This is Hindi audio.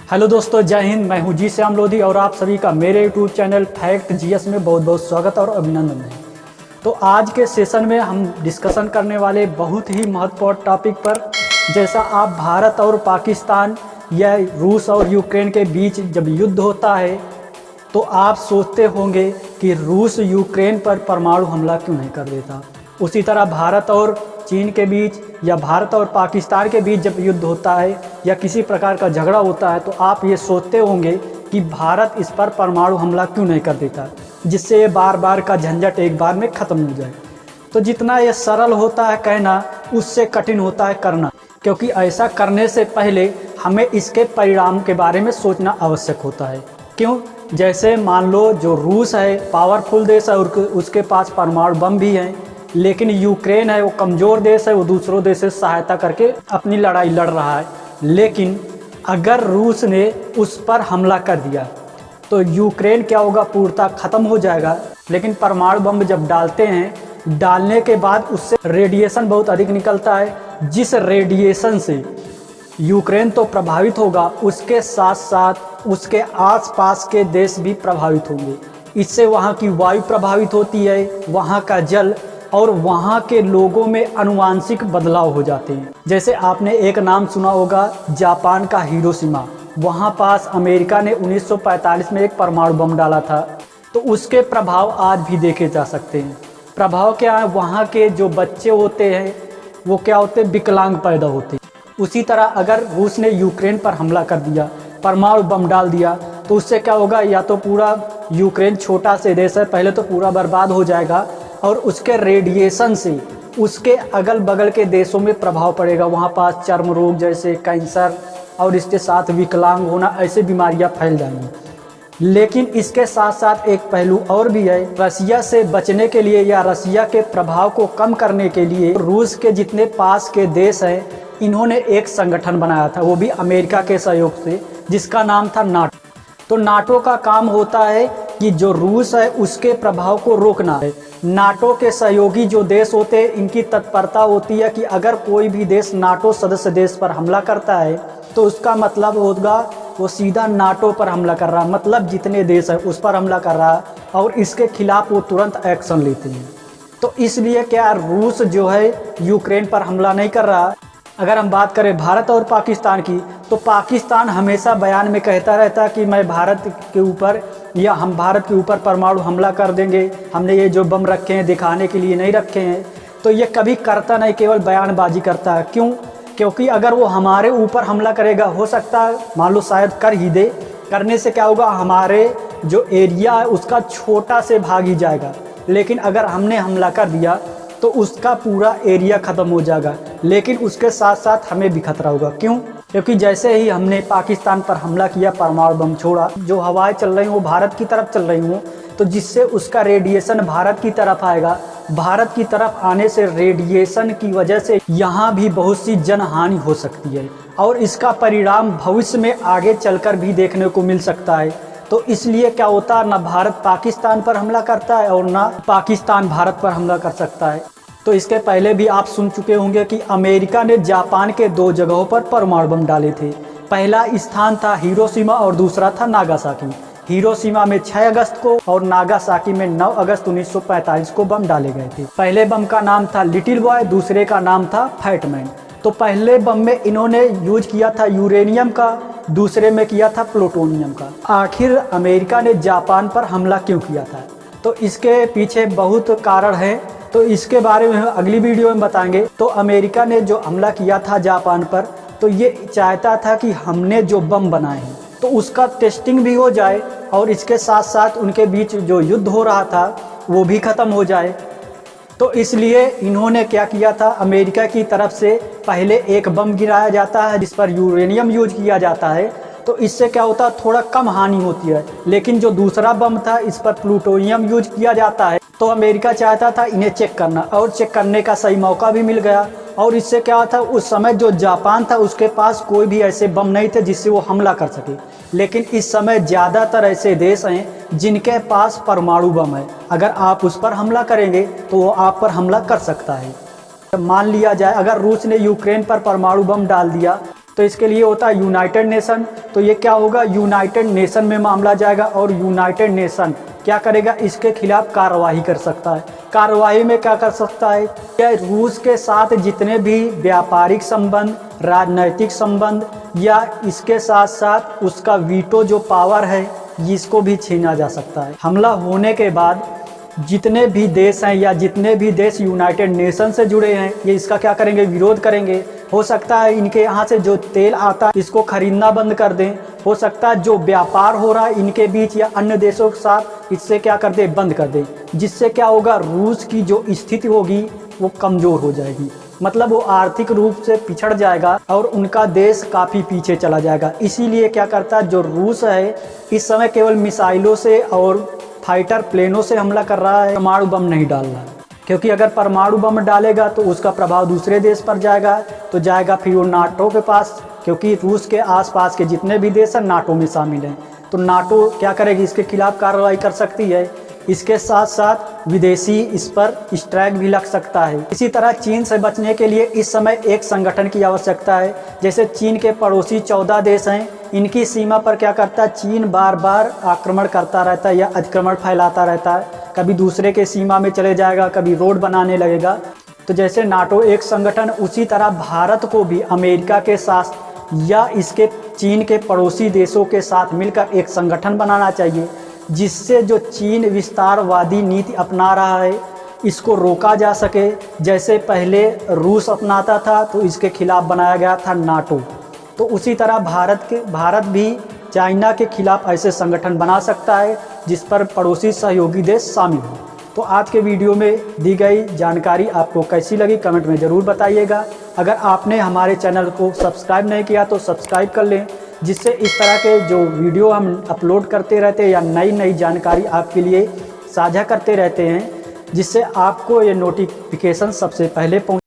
हेलो दोस्तों, जय हिंद। मैं हूं जी श्याम लोधी और आप सभी का मेरे यूट्यूब चैनल फैक्ट जीएस में बहुत बहुत स्वागत और अभिनंदन है। तो आज के सेशन में हम डिस्कशन करने वाले बहुत ही महत्वपूर्ण टॉपिक पर, जैसा आप भारत और पाकिस्तान या रूस और यूक्रेन के बीच जब युद्ध होता है तो आप सोचते होंगे कि रूस यूक्रेन पर परमाणु हमला क्यों नहीं कर देता। उसी तरह भारत और चीन के बीच या भारत और पाकिस्तान के बीच जब युद्ध होता है या किसी प्रकार का झगड़ा होता है तो आप ये सोचते होंगे कि भारत इस पर परमाणु हमला क्यों नहीं कर देता, जिससे ये बार बार का झंझट एक बार में ख़त्म हो जाए। तो जितना ये सरल होता है कहना, उससे कठिन होता है करना, क्योंकि ऐसा करने से पहले हमें इसके परिणाम के बारे में सोचना आवश्यक होता है। क्यों? जैसे मान लो जो रूस है पावरफुल देश है और उसके पास परमाणु बम भी हैं, लेकिन यूक्रेन है वो कमज़ोर देश है, वो दूसरों देश से सहायता करके अपनी लड़ाई लड़ रहा है। लेकिन अगर रूस ने उस पर हमला कर दिया तो यूक्रेन क्या होगा, पूर्णतः ख़त्म हो जाएगा। लेकिन परमाणु बम जब डालते हैं, डालने के बाद उससे रेडिएशन बहुत अधिक निकलता है, जिस रेडिएशन से यूक्रेन तो प्रभावित होगा, उसके साथ साथ उसके आसपास के देश भी प्रभावित होंगे। इससे वहाँ की वायु प्रभावित होती है, वहाँ का जल और वहाँ के लोगों में आनुवांशिक बदलाव हो जाते हैं। जैसे आपने एक नाम सुना होगा, जापान का हिरोशिमा। वहाँ पास अमेरिका ने 1945 में एक परमाणु बम डाला था, तो उसके प्रभाव आज भी देखे जा सकते हैं। प्रभाव क्या है, वहाँ के जो बच्चे होते हैं वो क्या होते हैं, विकलांग पैदा होते हैं। उसी तरह अगर रूस ने यूक्रेन पर हमला कर दिया, परमाणु बम डाल दिया, तो उससे क्या होगा, या तो पूरा यूक्रेन छोटा से देश है, पहले तो पूरा बर्बाद हो जाएगा और उसके रेडिएशन से उसके अगल बगल के देशों में प्रभाव पड़ेगा। वहाँ पास चर्म रोग जैसे कैंसर और इसके साथ विकलांग होना, ऐसे बीमारियाँ फैल जाएंगी। लेकिन इसके साथ साथ एक पहलू और भी है। रसिया से बचने के लिए या रसिया के प्रभाव को कम करने के लिए रूस के जितने पास के देश हैं, इन्होंने एक संगठन बनाया था, वो भी अमेरिका के सहयोग से, जिसका नाम था नाटो। तो नाटो का काम होता है कि जो रूस है उसके प्रभाव को रोकना है। नाटो के सहयोगी जो देश होते हैं, इनकी तत्परता होती है कि अगर कोई भी देश नाटो सदस्य देश पर हमला करता है तो उसका मतलब होगा वो सीधा नाटो पर हमला कर रहा है, मतलब जितने देश है उस पर हमला कर रहा है और इसके खिलाफ वो तुरंत एक्शन लेते हैं। तो इसलिए क्या रूस जो है यूक्रेन पर हमला नहीं कर रहा। अगर हम बात करें भारत और पाकिस्तान की, तो पाकिस्तान हमेशा बयान में कहता रहता कि मैं भारत के ऊपर या हम भारत के ऊपर परमाणु हमला कर देंगे, हमने ये जो बम रखे हैं दिखाने के लिए नहीं रखे हैं। तो ये कभी करता नहीं, केवल बयानबाजी करता है। क्यों? क्योंकि अगर वो हमारे ऊपर हमला करेगा, हो सकता है मान लो शायद कर ही दे, करने से क्या होगा, हमारे जो एरिया है उसका छोटा से भाग ही जाएगा। लेकिन अगर हमने हमला कर दिया तो उसका पूरा एरिया ख़त्म हो जाएगा, लेकिन उसके साथ साथ हमें भी खतरा होगा। क्यों? क्योंकि जैसे ही हमने पाकिस्तान पर हमला किया, परमाणु बम छोड़ा, जो हवाएं चल रही वो भारत की तरफ चल रही हों, तो जिससे उसका रेडिएशन भारत की तरफ आएगा। भारत की तरफ आने से रेडिएशन की वजह से यहाँ भी बहुत सी जनहानि हो सकती है और इसका परिणाम भविष्य में आगे चलकर भी देखने को मिल सकता है। तो इसलिए क्या होता है, ना भारत पाकिस्तान पर हमला करता है और ना पाकिस्तान भारत पर हमला कर सकता है। तो इसके पहले भी आप सुन चुके होंगे कि अमेरिका ने जापान के 2 जगहों पर परमाणु बम डाले थे। पहला स्थान था हिरोशिमा और दूसरा था नागासाकी। हिरोशिमा में 6 अगस्त को और नागासाकी में 9 अगस्त 1945 को बम डाले गए थे। पहले बम का नाम था लिटिल बॉय, दूसरे का नाम था फैटमैन। तो पहले बम में इन्होंने यूज किया था यूरेनियम का, दूसरे में किया था प्लूटोनियम का। आखिर अमेरिका ने जापान पर हमला क्यों किया था? तो इसके पीछे बहुत कारण है, तो इसके बारे में अगली वीडियो में बताएंगे। तो अमेरिका ने जो हमला किया था जापान पर, तो ये चाहता था कि हमने जो बम बनाए हैं तो उसका टेस्टिंग भी हो जाए और इसके साथ साथ उनके बीच जो युद्ध हो रहा था वो भी ख़त्म हो जाए। तो इसलिए इन्होंने क्या किया था, अमेरिका की तरफ से पहले एक बम गिराया जाता है जिस पर यूरेनियम यूज किया जाता है, तो इससे क्या होता है, थोड़ा कम हानि होती है। लेकिन जो दूसरा बम था इस पर प्लूटोनियम यूज किया जाता है, तो अमेरिका चाहता था इन्हें चेक करना और चेक करने का सही मौका भी मिल गया। और इससे क्या था, उस समय जो जापान था उसके पास कोई भी ऐसे बम नहीं थे जिससे वो हमला कर सके। लेकिन इस समय ज़्यादातर ऐसे देश हैं जिनके पास परमाणु बम है। अगर आप उस पर हमला करेंगे तो वो आप पर हमला कर सकता है। मान लिया जाए अगर रूस ने यूक्रेन पर परमाणु बम डाल दिया तो इसके लिए होता है यूनाइटेड नेशन। तो ये क्या होगा, यूनाइटेड नेशन में मामला जाएगा और यूनाइटेड नेशन क्या करेगा, इसके खिलाफ कार्रवाई कर सकता है। कार्रवाई में क्या कर सकता है, क्या रूस के साथ जितने भी व्यापारिक संबंध, राजनैतिक संबंध या इसके साथ साथ उसका वीटो जो पावर है इसको भी छीना जा सकता है। हमला होने के बाद जितने भी देश हैं या जितने भी देश यूनाइटेड नेशन से जुड़े हैं ये इसका क्या करेंगे, विरोध करेंगे। हो सकता है इनके यहाँ से जो तेल आता है इसको खरीदना बंद कर दें। हो सकता है जो व्यापार हो रहा है इनके बीच या अन्य देशों के साथ इससे क्या कर दें, बंद कर दें। जिससे क्या होगा, रूस की जो स्थिति होगी वो कमज़ोर हो जाएगी, मतलब वो आर्थिक रूप से पिछड़ जाएगा और उनका देश काफ़ी पीछे चला जाएगा। इसीलिए क्या करता है, जो रूस है इस समय केवल मिसाइलों से और फाइटर प्लेनों से हमला कर रहा है, परमाणु बम नहीं डाल रहा है। क्योंकि अगर परमाणु बम डालेगा तो उसका प्रभाव दूसरे देश पर जाएगा, तो जाएगा फिर वो नाटो के पास, क्योंकि रूस के आसपास के जितने भी देश हैं नाटो में शामिल हैं। तो नाटो क्या करेगी, इसके खिलाफ कार्रवाई कर सकती है। इसके साथ साथ विदेशी इस पर स्ट्राइक भी लग सकता है। इसी तरह चीन से बचने के लिए इस समय एक संगठन की आवश्यकता है। जैसे चीन के पड़ोसी 14 देश हैं, इनकी सीमा पर क्या करता है, चीन बार बार आक्रमण करता रहता है या अतिक्रमण फैलाता रहता है। कभी दूसरे के सीमा में चले जाएगा, कभी रोड बनाने लगेगा। तो जैसे नाटो एक संगठन, उसी तरह भारत को भी अमेरिका के साथ या इसके चीन के पड़ोसी देशों के साथ मिलकर एक संगठन बनाना चाहिए, जिससे जो चीन विस्तारवादी नीति अपना रहा है इसको रोका जा सके। जैसे पहले रूस अपनाता था तो इसके खिलाफ बनाया गया था नाटो। तो उसी तरह भारत भी चाइना के खिलाफ ऐसे संगठन बना सकता है जिस पर पड़ोसी सहयोगी देश शामिल हो। तो आज के वीडियो में दी गई जानकारी आपको कैसी लगी कमेंट में ज़रूर बताइएगा। अगर आपने हमारे चैनल को सब्सक्राइब नहीं किया तो सब्सक्राइब कर लें, जिससे इस तरह के जो वीडियो हम अपलोड करते रहते हैं या नई नई जानकारी आपके लिए साझा करते रहते हैं, जिससे आपको ये नोटिफिकेशन सबसे पहले पहुँचे।